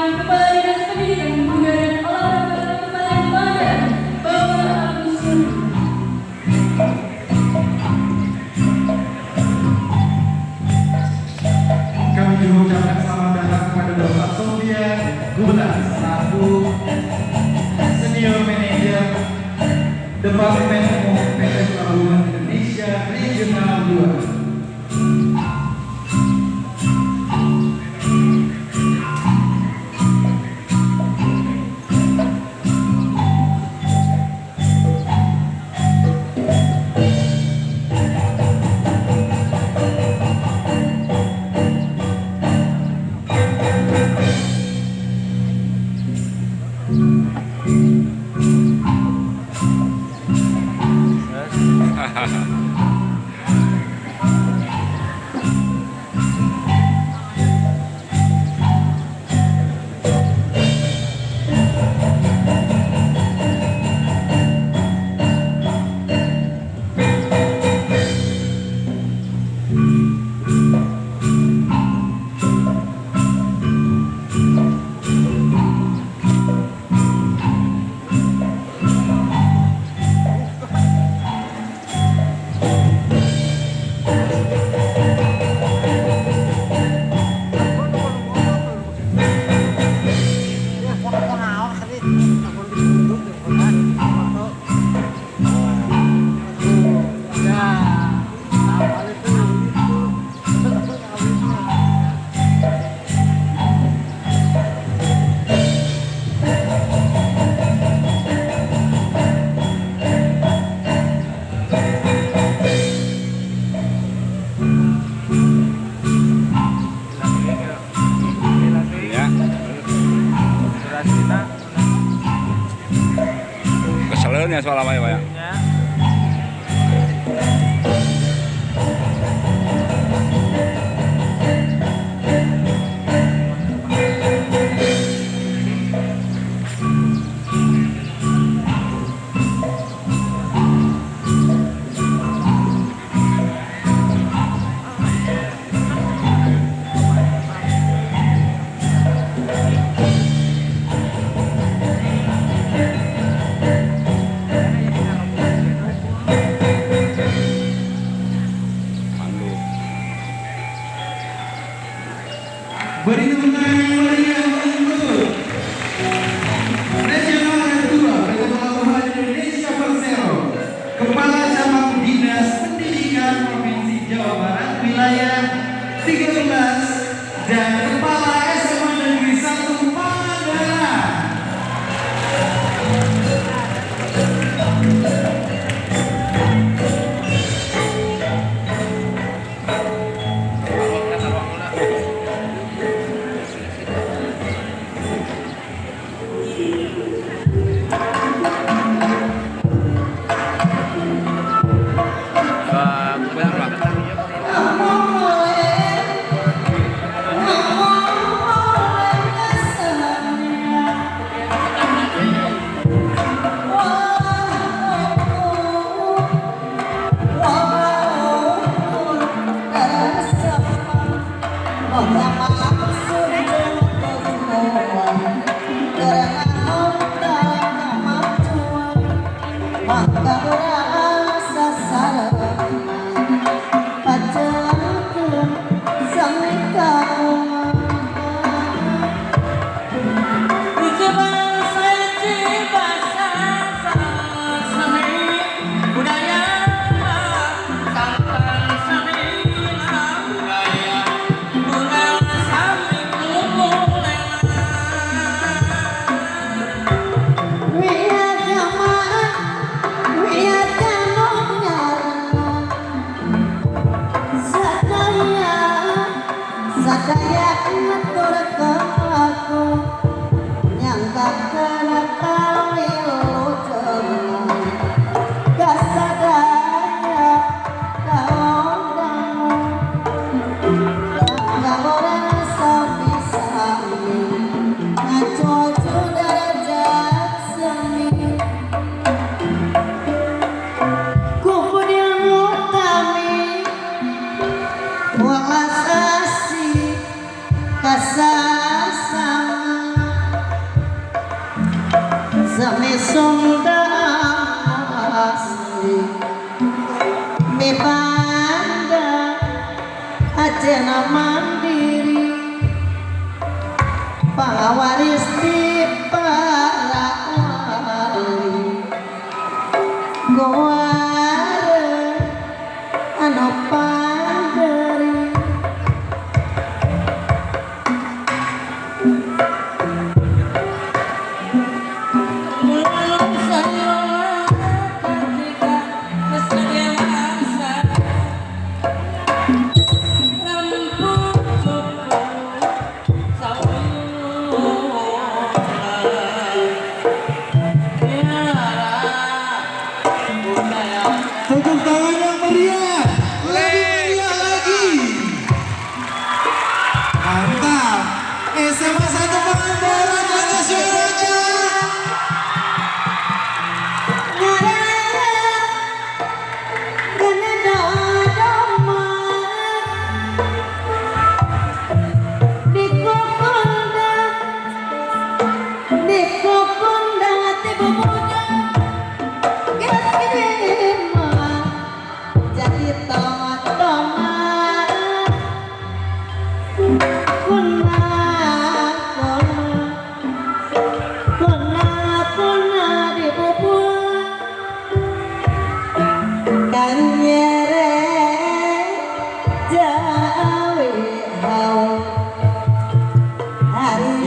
dengan Kepala Dinas Pendidikan Pemuda dan Olahraga Kabupaten Banten, Bapak Agus Suri. Kami juga ucapkan selamat datang kepada Bapak Sofian Gula selaku Senior Manager Departemen Umum PT Pelabuhan Indonesia Regional 2. Kesalahan ya soal apa ya Pak ya? Beri tepuk tangan yang meriah untuk Regional Kedua PT Pelabuhan Indonesia Persero, Kepala Cabang Dinas Pendidikan Provinsi Jawa Barat Wilayah 13 dan Kepala SMA Negeri 1 Pangandaran. Sunda asli Mepanda Ajena mandiri Pawaris di para wali Goare anu panderi Tepuk tangan yang meriah, lebih meriah lagi. Mantap. SMA 1 Pangandaran, mana suaranya?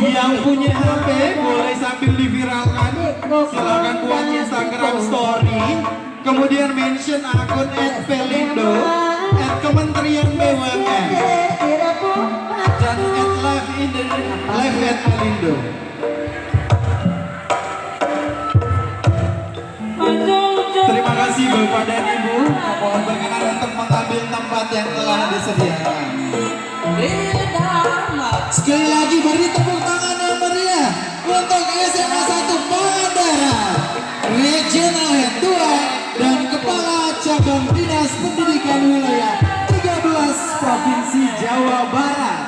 Yang punya HP boleh sambil diviralkan, silakan buat Instagram story, kemudian mention akun @pelindo, @Kementerian BUMN, dan @live@pelindo. Terima kasih Bapak dan Ibu, mohon berkenan untuk mengambil tempat yang telah disediakan. Sekali lagi beri tepuk tangan yang meriah untuk SMA 1 Pangandaran, Regional Head 2 dan Kepala Cabang Dinas Pendidikan Wilayah 13 Provinsi Jawa Barat.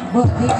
Bukti